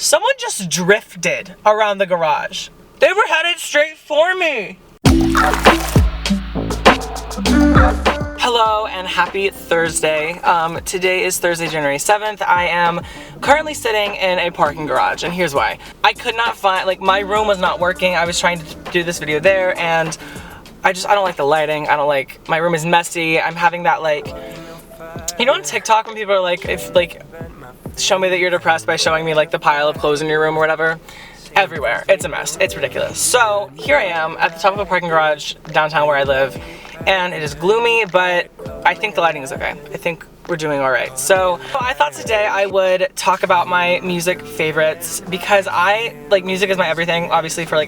Someone just drifted around the garage. They were headed straight for me. Hello and happy Thursday. Today is Thursday, January 7th. I am currently sitting in a parking garage, and here's why. I could not find, my room was not working. I was trying to do this video there, and I don't like the lighting. My room is messy. I'm having that, you know on TikTok when people are like, show me that you're depressed by showing me the pile of clothes in your room or whatever? Everywhere. It's a mess. It's ridiculous. So here I am at the top of a parking garage downtown where I live, and it is gloomy, but I think the lighting is okay. I think we're doing all right. So I thought today I would talk about my music favorites because music is my everything, obviously, for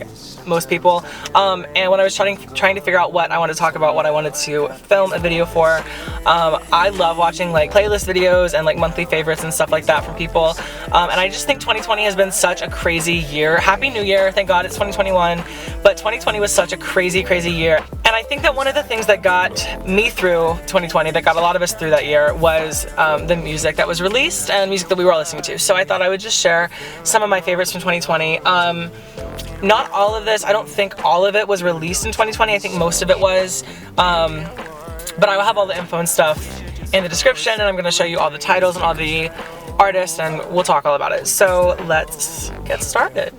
most people. And when I was trying to figure out what I wanted to talk about, what I wanted to film a video for, I love watching playlist videos and monthly favorites and stuff like that from people. And I just think 2020 has been such a crazy year. Happy New Year, thank God it's 2021. But 2020 was such a crazy, crazy year. And I think that one of the things that got me through 2020, that got a lot of us through that year, was the music that was released and music that we were all listening to. So I thought I would just share some of my favorites from 2020. Not all of this, I don't think all of it was released in 2020. I think most of it was. But I will have all the info and stuff in the description, and I'm going to show you all the titles and all the artists, and we'll talk all about it. So let's get started.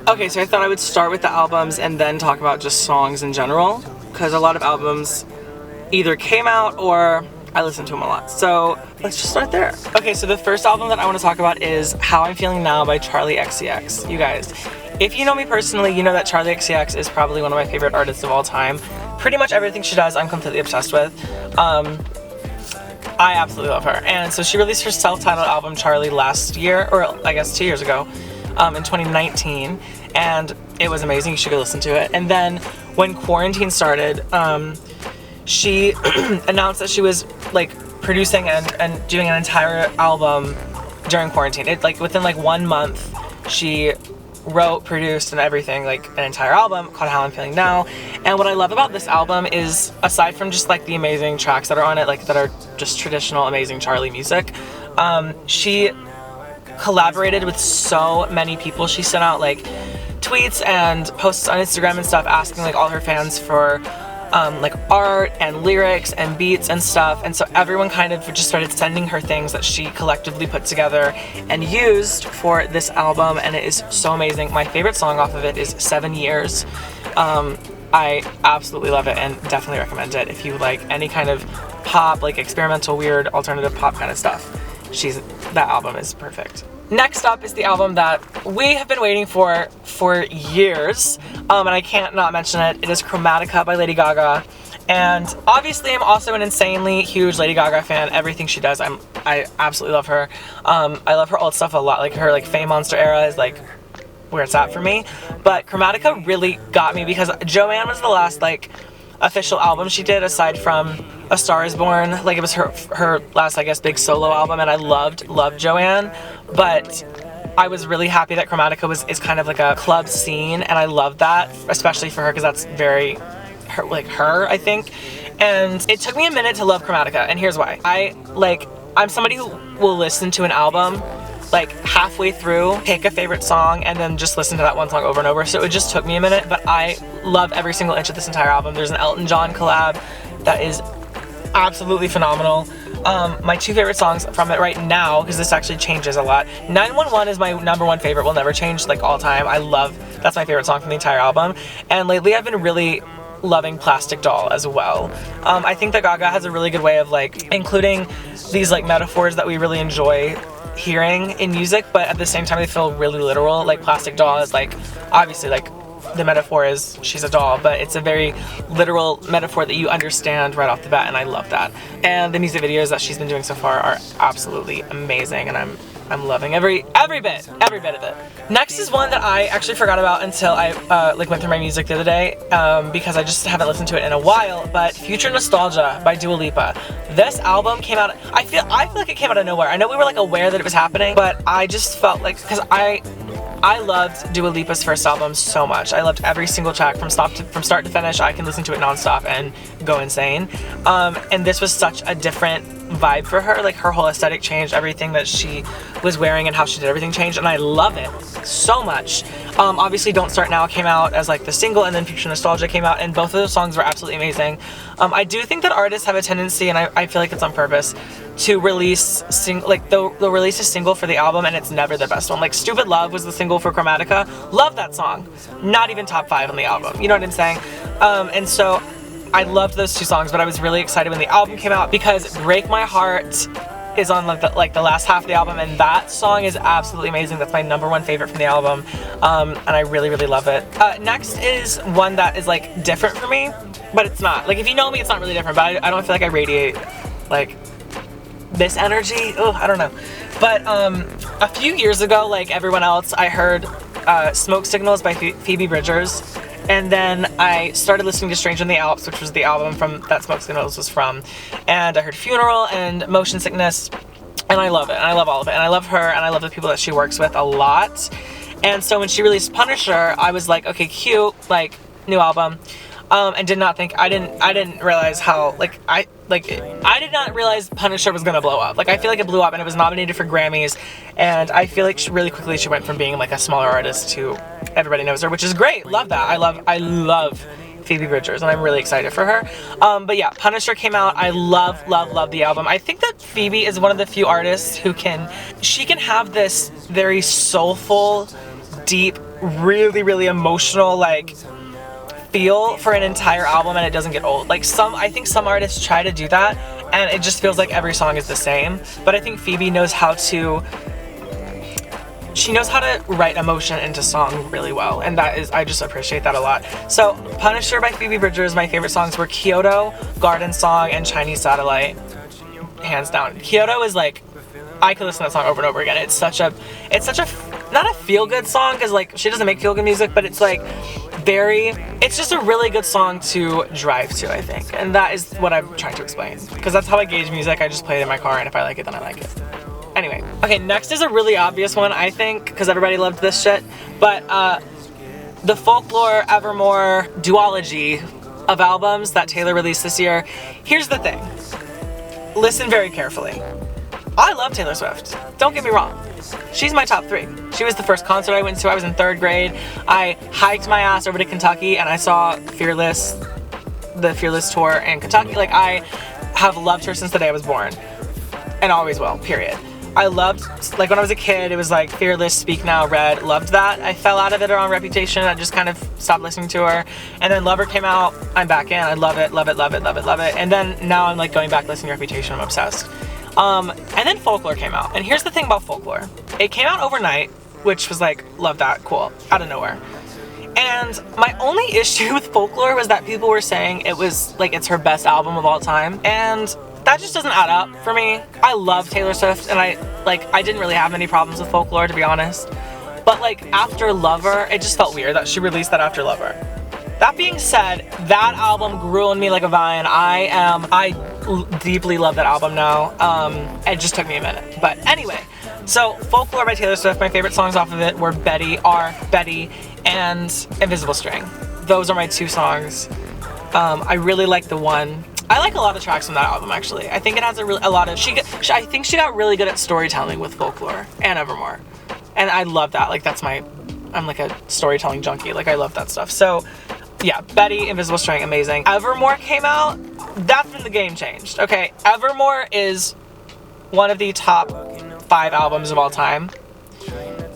Okay, so I thought I would start with the albums and then talk about just songs in general, because a lot of albums either came out or I listened to them a lot. So let's just start there. Okay, so the first album that I want to talk about is How I'm Feeling Now by Charli XCX. You guys, if you know me personally, you know that Charli XCX is probably one of my favorite artists of all time. Pretty much everything she does, I'm completely obsessed with. I absolutely love her. And so she released her self-titled album, Charli, last year, or I guess 2 years ago, in 2019. And it was amazing. You should go listen to it. And then when quarantine started, she announced that she was producing and doing an entire album during quarantine. It within 1 month, she wrote, produced, and everything, an entire album called How I'm Feeling Now. And what I love about this album is, aside from just the amazing tracks that are on it, that are just traditional amazing Charli music, she collaborated with so many people. She sent out tweets and posts on Instagram and stuff asking all her fans for art and lyrics and beats and stuff, and so everyone kind of just started sending her things that she collectively put together and used for this album, and it is so amazing. My favorite song off of it is 7 Years. I absolutely love it and definitely recommend it if you like any kind of pop, experimental, weird, alternative pop kind of stuff. That album is perfect. Next up is the album that we have been waiting for years, and I can't not mention it. It is Chromatica by Lady Gaga, and obviously I'm also an insanely huge Lady Gaga fan. Everything she does, I absolutely love her. I love her old stuff a lot, her Fame Monster era is where it's at for me, but Chromatica really got me because Joanne was the last official album she did aside from A Star Is Born. It was her last, I guess, big solo album, and I loved Joanne, but I was really happy that Chromatica is kind of a club scene, and I love that, especially for her, because that's very her, I think. And it took me a minute to love Chromatica, and here's why. I'm somebody who will listen to an album halfway through, pick a favorite song, and then just listen to that one song over and over. So it just took me a minute, but I love every single inch of this entire album. There's an Elton John collab that is absolutely phenomenal. My two favorite songs from it right now, because this actually changes a lot. 911 is my #1 favorite, will never change, all time. That's my favorite song from the entire album. And lately I've been really loving Plastic Doll as well. I think that Gaga has a really good way of including these metaphors that we really enjoy hearing in music, but at the same time they feel really literal. Plastic Doll is obviously the metaphor is she's a doll, but it's a very literal metaphor that you understand right off the bat, and I love that. And the music videos that she's been doing so far are absolutely amazing, and I'm loving every bit of it. Next is one that I actually forgot about until I went through my music the other day, because I just haven't listened to it in a while, but Future Nostalgia by Dua Lipa. This album came out, I feel like it came out of nowhere. I know we were aware that it was happening, but I just felt because I loved Dua Lipa's first album so much. I loved every single track from start to finish. I can listen to it nonstop and go insane. And this was such a different vibe for her. Like her whole aesthetic changed, everything that she was wearing and how she did everything changed, and I love it so much. Obviously Don't Start Now came out as like the single, and then Future Nostalgia came out, and both of those songs were absolutely amazing. I do think that artists have a tendency, and I feel like it's on purpose, to release they'll release a single for the album and it's never the best one. Like Stupid Love was the single for Chromatica. Love that song. Not even top 5 on the album. You know what I'm saying? And so I loved those 2 songs, but I was really excited when the album came out because Break My Heart is on like the last half of the album, and that song is absolutely amazing. That's my #1 favorite from the album, and I really, really love it. Next is one that is like different for me, but it's not. Like if you know me, it's not really different, but I don't feel like I radiate like this energy. Oh, I don't know. But a few years ago, like everyone else, I heard Smoke Signals by Phoebe Bridgers. And then I started listening to Stranger in the Alps, which was the album from that Smoke Signals was from. And I heard Funeral and Motion Sickness, and I love it. And I love all of it. And I love her, and I love the people that she works with a lot. And so when she released Punisher, I was like, okay, cute, like new album. And did not think, I didn't realize how, I did not realize Punisher was gonna blow up. Like, I feel like it blew up, and it was nominated for Grammys, and I feel like really quickly she went from being like a smaller artist to everybody knows her, which is great. Love that. I love Phoebe Bridgers, and I'm really excited for her. But yeah, Punisher came out. I love the album. I think that Phoebe is one of the few artists who she can have this very soulful, deep, really, really emotional, like, feel for an entire album, and it doesn't get old. Like I think some artists try to do that and it just feels like every song is the same, but I think Phoebe knows how to write emotion into song really well, and I just appreciate that a lot. So Punisher by Phoebe Bridgers, my favorite songs were Kyoto, Garden Song, and Chinese Satellite, hands down. Kyoto is like, I could listen to that song over and over again. It's such a not a feel-good song, because like she doesn't make feel-good music, but it's like it's just a really good song to drive to, I think. And that is what I'm trying to explain, because that's how I gauge music. I just play it in my car, and if I like it, then I like it. Anyway, okay, next is a really obvious one, I think, because everybody loved this shit, but the Folklore Evermore duology of albums that Taylor released this year. Here's the thing. Listen very carefully. I love Taylor Swift. Don't get me wrong. She's my top 3. She was the first concert I went to. I was in 3rd grade. I hiked my ass over to Kentucky and I saw the Fearless tour in Kentucky. Like, I have loved her since the day I was born. And always will, period. I loved, like when I was a kid, it was like Fearless, Speak Now, Red. Loved that. I fell out of it around Reputation. I just kind of stopped listening to her. And then Lover came out. I'm back in. I love it, love it, love it, love it, love it. And then now I'm like going back listening to Reputation. I'm obsessed. And then Folklore came out. And here's the thing about Folklore. It came out overnight, which was like, love that, cool, out of nowhere. And my only issue with Folklore was that people were saying it was like, it's her best album of all time. And that just doesn't add up for me. I love Taylor Swift, and I didn't really have many problems with Folklore, to be honest. But like after Lover, it just felt weird that she released that after Lover. That being said, that album grew on me like a vine. I deeply love that album now. It just took me a minute. But anyway, so Folklore by Taylor Swift, my favorite songs off of it were Betty, and Invisible String. Those are my 2 songs. I really like the one. I like a lot of tracks from that album, actually. I think it has a lot of, I think she got really good at storytelling with Folklore and Evermore. And I love that. Like, I'm like a storytelling junkie. Like, I love that stuff. So, yeah, Betty, Invisible String, amazing. Evermore came out. That's when the game changed. Okay, Evermore is one of the top 5 albums of all time.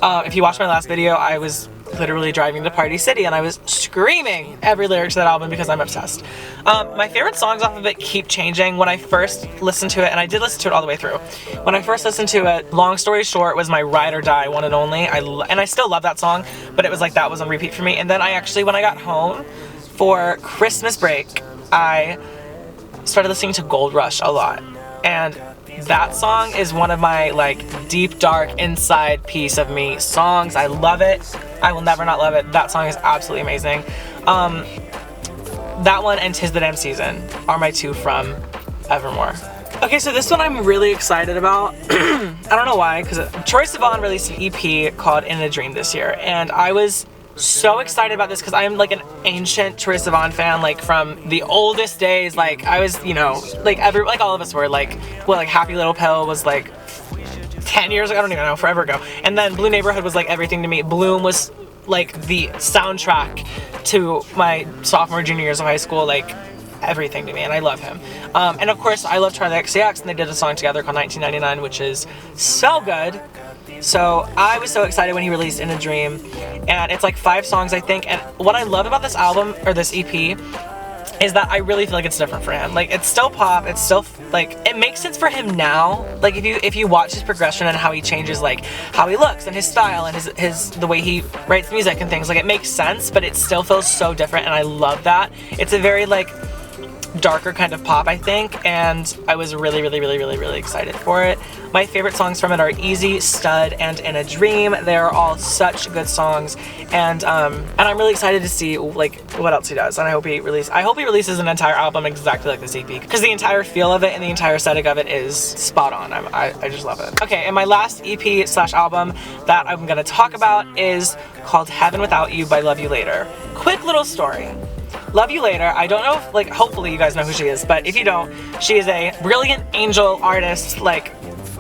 If you watched my last video, I was literally driving to Party City and I was screaming every lyric to that album because I'm obsessed. My favorite songs off of it keep changing. When I first listened to it, and I did listen to it all the way through, when I first listened to it, Long Story Short was my ride or die, one and only. And I still love that song, but it was like that was on repeat for me. And then I actually, when I got home for Christmas break, I started listening to Gold Rush a lot. And that song is one of my like deep, dark, inside piece of me songs. I love it. I will never not love it. That song is absolutely amazing. That one and 'Tis the Damn Season are my 2 from Evermore. Okay, so this one I'm really excited about. I don't know why, because Troye Sivan released an EP called In a Dream this year, and I was so excited about this because I'm like an ancient Troye Sivan fan, like from the oldest days. Like I was, you know, like all of us were like, well, like Happy Little Pill was like 10 years ago, I don't even know, forever ago. And then Blue Neighborhood was like everything to me. Bloom was like the soundtrack to my sophomore, junior years of high school, like everything to me, and I love him. And of course, I love Charli XCX, and they did a song together called 1999, which is so good. So I was so excited when he released In a Dream, and it's like 5 songs, I think. And what I love about this album, or this EP, is that I really feel like it's different for him. Like, it's still pop, it's still, like, it makes sense for him now. Like, if you watch his progression and how he changes, like, how he looks and his style and the way he writes music and things, like, it makes sense, but it still feels so different, and I love that. It's a very, like, darker kind of pop, I think, and I was really excited for it. My favorite songs from it are Easy, Stud, and In a Dream. They're all such good songs, and I'm really excited to see like what else he does, and I hope he releases an entire album exactly like this EP, because the entire feel of it and the entire aesthetic of it is spot on. I just love it. Okay, and my last EP/album that I'm gonna talk about is called Heaven Without You by Love You Later. Quick little story. Love You Later, I don't know if, like, hopefully you guys know who she is, but if you don't, she is a brilliant angel artist, like,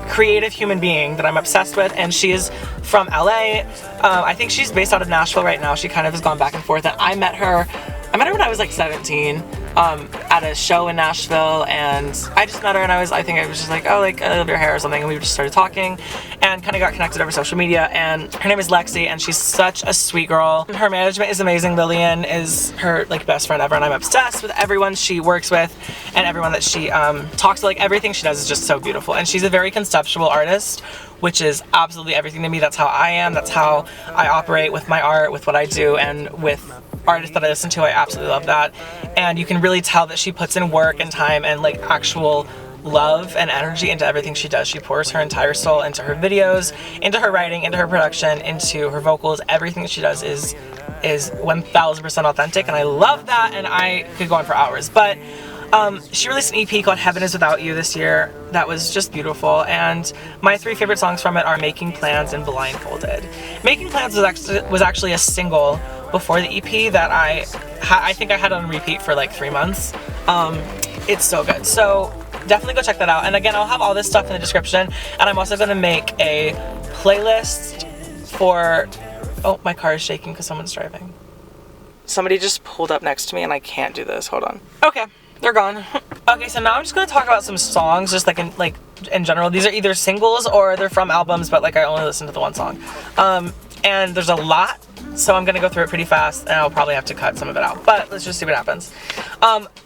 creative human being that I'm obsessed with, and she is from LA. I think she's based out of Nashville right now. She kind of has gone back and forth, and I met her when I was like 17 at a show in Nashville, and I just met her, and I think I was just like, oh, like, I love your hair or something, and we just started talking and kind of got connected over social media. And her name is Lexi, and she's such a sweet girl. Her management is amazing. Lillian is her like best friend ever, and I'm obsessed with everyone she works with and everyone that she talks to. Like, everything she does is just so beautiful, and she's a very conceptual artist, which is absolutely everything to me. That's how I am. That's how I operate with my art, with what I do, and with artists that I listen to. I absolutely love that. And you can really tell that she puts in work and time and like actual love and energy into everything she does. She pours her entire soul into her videos, into her writing, into her production, into her vocals. Everything that she does is 1000% authentic, and I love that, and I could go on for hours. But she released an EP called Heaven Is Without You this year that was just beautiful, and my 3 favorite songs from it are Making Plans and Blindfolded. Making Plans was actually a single before the EP that I think I had on repeat for like 3 months. It's so good, so definitely go check that out. And again, I'll have all this stuff in the description, and I'm also going to make a playlist for... Oh, my car is shaking because someone's driving. Somebody just pulled up next to me, and I can't do this. Hold on. Okay. They're gone. Okay, so now I'm just gonna talk about some songs, just like in general. These are either singles or they're from albums, but like I only listen to the one song. And there's a lot, so I'm gonna go through it pretty fast, and I'll probably have to cut some of it out. But let's just see what happens.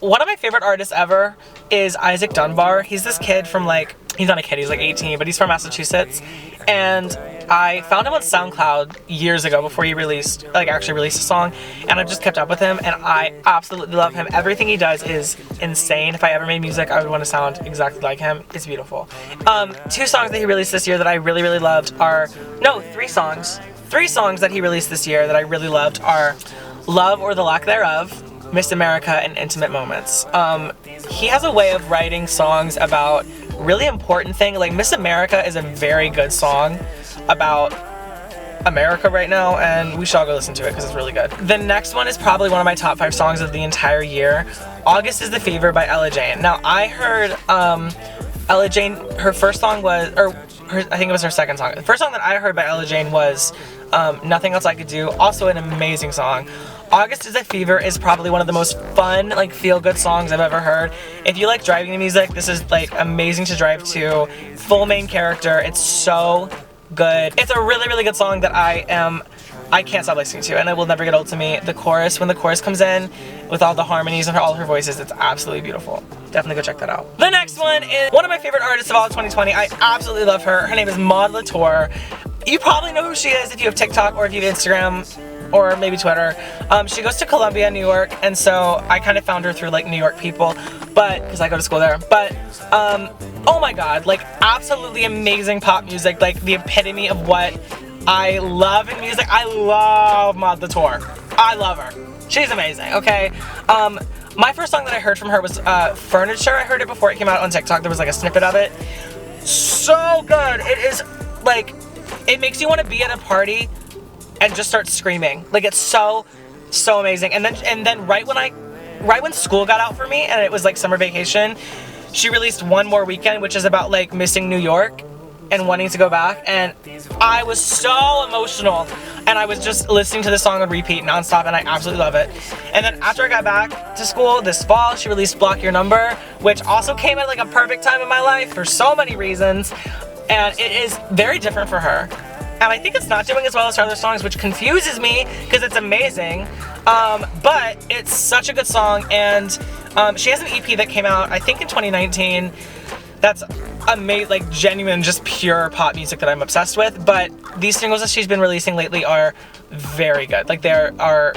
One of my favorite artists ever is Isaac Dunbar. He's this kid from like, he's not a kid, he's like 18, but he's from Massachusetts. And I found him on SoundCloud years ago before he actually released a song, and I've just kept up with him, and I absolutely love him. Everything he does is insane. If I ever made music, I would want to sound exactly like him. It's beautiful. 2 songs that he released this year that I really loved are, no, 3 songs. 3 songs that he released this year that I really loved are Love or the Lack Thereof, Miss America, and Intimate Moments. He has a way of writing songs about really important things. Like Miss America is a very good song about America right now, and we should all go listen to it because it's really good. The next one is probably one of my top 5 songs of the entire year. August is the Fever by Ella Jane. Now, I heard Ella Jane, her first song was, I think it was her second song. The first song that I heard by Ella Jane was Nothing Else I Could Do, also an amazing song. August is a Fever is probably one of the most fun, like, feel-good songs I've ever heard. If you like driving to music, this is, like, amazing to drive to. Full main character. It's so good. It's a really good song that I can't stop listening to, and it will never get old to me. The chorus, when the chorus comes in with all the harmonies and all her voices, it's absolutely beautiful. Definitely go check that out. The next one is one of my favorite artists of all of 2020. I absolutely love her. Her name is Maud Latour. You probably know who she is if you have TikTok or if you have Instagram or maybe Twitter. She goes to Columbia, New York, and so I kind of found her through like New York people, but because I go to school there. But oh my god, like absolutely amazing pop music, like the epitome of what I love in music. I love Maud Latour. I love her. She's amazing, okay? My first song that I heard from her was Furniture. I heard it before it came out on TikTok. There was like a snippet of it. So good. It is like, it makes you want to be at a party and just start screaming. Like, it's so amazing. And then right when school got out for me and it was like summer vacation, she released One More Weekend, which is about like missing New York and wanting to go back, and I was so emotional, and I was just listening to the song on repeat nonstop, and I absolutely love it. And then after I got back to school this fall, she released Block Your Number, which also came at like a perfect time in my life for so many reasons, and it is very different for her. And I think it's not doing as well as her other songs, which confuses me because it's amazing. But it's such a good song, and she has an EP that came out, I think, in 2019. That's amazing, like genuine, just pure pop music that I'm obsessed with. But these singles that she's been releasing lately are very good. Like, they are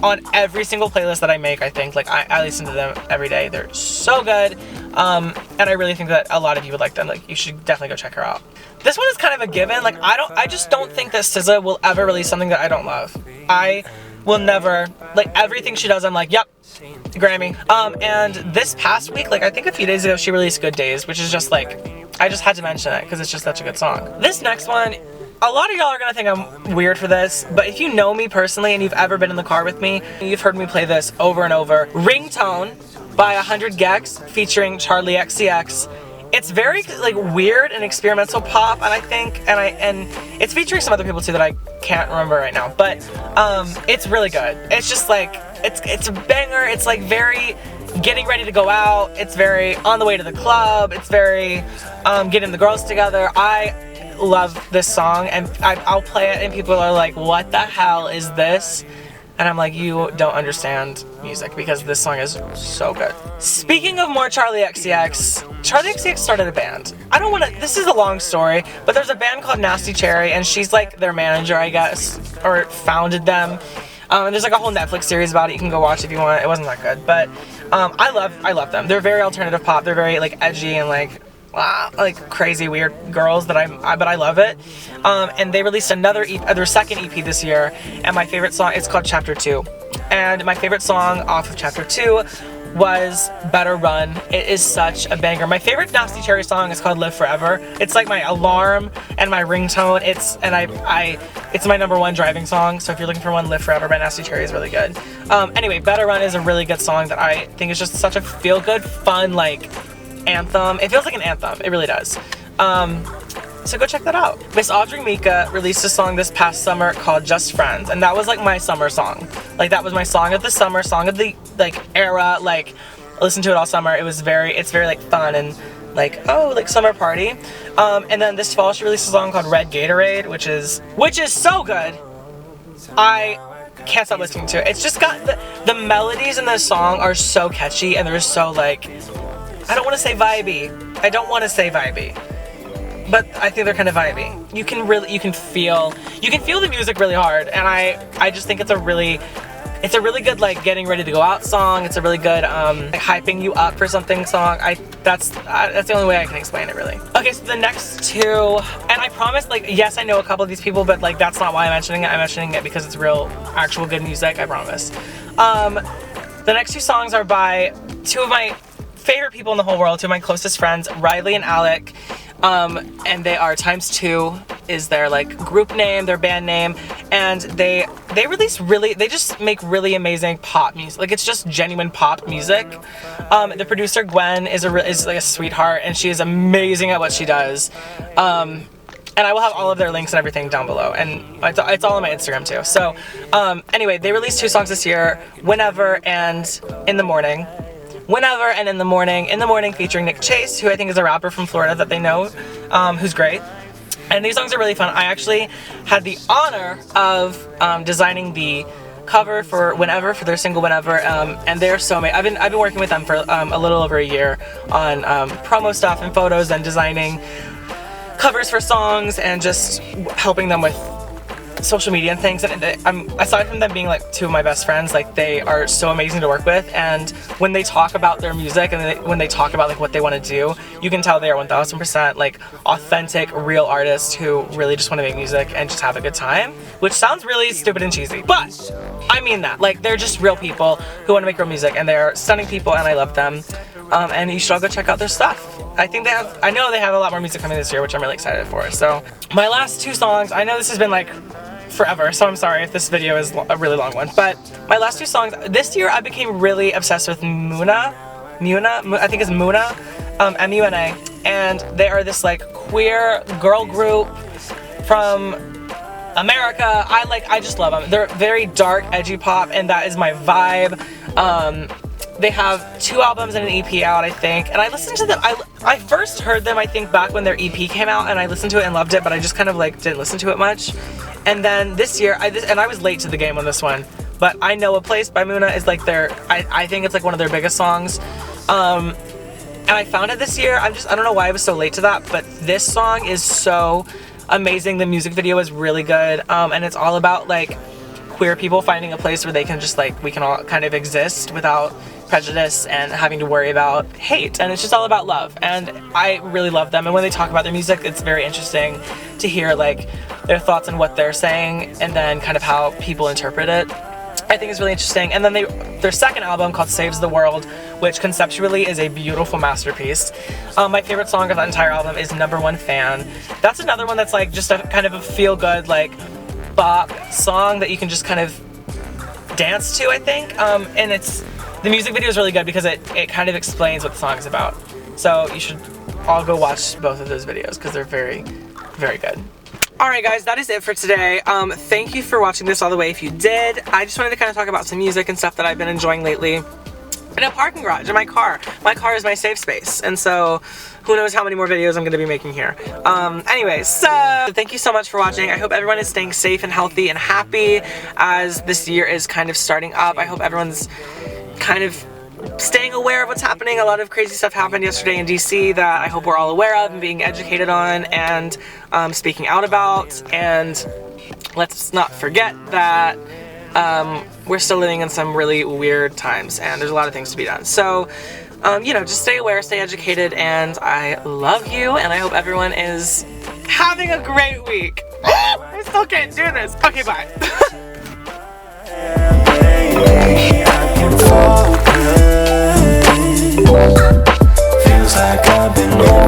on every single playlist that I make, I think. Like, I listen to them every day. They're so good. And I really think that a lot of you would like them. Like, you should definitely go check her out. This one is kind of a given. Like, I just don't think that SZA will ever release something that I don't love. I will never, like, everything she does, I'm like, yep, Grammy. And this past week, like, I think a few days ago, she released Good Days, which is just like, I just had to mention it because it's just such a good song. This next one, a lot of y'all are gonna think I'm weird for this, but if you know me personally and you've ever been in the car with me, you've heard me play this over and over. Ringtone by 100 Gex featuring Charlie XCX. It's very like weird and experimental pop, and I think, and it's featuring some other people too that I can't remember right now, but it's really good. It's just like, it's a banger. It's like very getting ready to go out. It's very on the way to the club. It's very getting the girls together. I love this song, and I'll play it and people are like, what the hell is this? And I'm like, you don't understand music because this song is so good. Speaking of more Charlie XCX, Charlie XCX started a band. I don't want to, this is a long story, but there's a band called Nasty Cherry, and she's like their manager, I guess, or founded them. And there's like a whole Netflix series about it. You can go watch if you want. It wasn't that good, but I love them. They're very alternative pop. They're very like edgy and like crazy weird girls that but I love it. And they released another their second EP this year, and my favorite song, it's called Chapter 2. And my favorite song off of Chapter 2 was Better Run. It is such a banger. My favorite Nasty Cherry song is called Live Forever. It's like my alarm and my ringtone. It's my #1 driving song. So if you're looking for one, Live Forever by Nasty Cherry is really good. Anyway, Better Run is a really good song that I think is just such a feel-good, fun, like, anthem. It feels like an anthem. It really does. So go check that out. Miss Audrey Mika released a song this past summer called Just Friends, and that was like my summer song. Like, that was my song of the summer, song of the like era. Like, I listened to it all summer. It's very like fun and like, oh, like summer party. And then this fall she released a song called Red Gatorade, which is so good. I can't stop listening to it. It's just got the melodies in this song are so catchy, and they're so like, I don't want to say vibey, but I think they're kind of vibey. You can feel the music really hard, and I just think it's a really good like getting ready to go out song. It's a really good like hyping you up for something song. That's the only way I can explain it, really. Okay, so the next two, and I promise, like, yes, I know a couple of these people, but like that's not why I'm mentioning it. I'm mentioning it because it's real, actual good music, I promise. The next two songs are by two of my favorite people in the whole world, two of my closest friends, Riley and Alec. And they are Times2 is their like group name, their band name, and they just make really amazing pop music. Like, it's just genuine pop music. The producer Gwen is like a sweetheart, and she is amazing at what she does. And I will have all of their links and everything down below, and it's all on my Instagram too. So anyway, they released two songs this year, Whenever and In the Morning. Whenever and In the Morning featuring Nick Chase, who I think is a rapper from Florida that they know, who's great. And these songs are really fun. I actually had the honor of designing the cover for Whenever, for their single Whenever, and they're so amazing. I've been working with them for a little over a year on promo stuff and photos and designing covers for songs and just helping them with social media and things, and aside from them being like two of my best friends, like, they are so amazing to work with, and when they talk about their music and when they talk about like what they want to do, you can tell they are 1000% like authentic, real artists who really just want to make music and just have a good time, which sounds really stupid and cheesy, but I mean that. Like, they're just real people who want to make real music, and they're stunning people, and I love them. And you should all go check out their stuff. I know they have a lot more music coming this year, which I'm really excited for. So my last two songs, I know this has been like forever, so I'm sorry if this video is a really long one. But my last 2 songs, this year I became really obsessed with Muna, I think it's Muna, M-U-N-A, and they are this like queer girl group from America. I just love them. They're very dark, edgy pop, and that is my vibe. They have 2 albums and an EP out, I think, and I listened to them. I first heard them, I think, back when their EP came out, and I listened to it and loved it, but I just kind of like didn't listen to it much. And then this year, I was late to the game on this one, but I Know a Place by Muna is like I think it's like one of their biggest songs. And I found it this year. I don't know why I was so late to that, but this song is so amazing. The music video is really good, and it's all about like queer people finding a place where they can just like, we can all kind of exist without prejudice and having to worry about hate, and it's just all about love, and I really love them. And when they talk about their music, it's very interesting to hear like their thoughts on what they're saying and then kind of how people interpret it. I think it's really interesting. And then their second album called Saves the World, which conceptually is a beautiful masterpiece. My favorite song of that entire album is Number One Fan. That's another one that's like just a kind of a feel-good like bop song that you can just kind of dance to, I think. And the music video is really good because it kind of explains what the song is about. So you should all go watch both of those videos because they're very, very good. Alright guys, that is it for today. Thank you for watching this all the way if you did. I just wanted to kind of talk about some music and stuff that I've been enjoying lately. In a parking garage in my car. My car is my safe space, and so who knows how many more videos I'm going to be making here. Anyways, so thank you so much for watching. I hope everyone is staying safe and healthy and happy as this year is kind of starting up. I hope everyone's kind of staying aware of what's happening. A lot of crazy stuff happened yesterday in DC that I hope we're all aware of and being educated on and speaking out about. And let's not forget that we're still living in some really weird times and there's a lot of things to be done. So, you know, just stay aware, stay educated, and I love you, and I hope everyone is having a great week. I still can't do this. Okay, bye.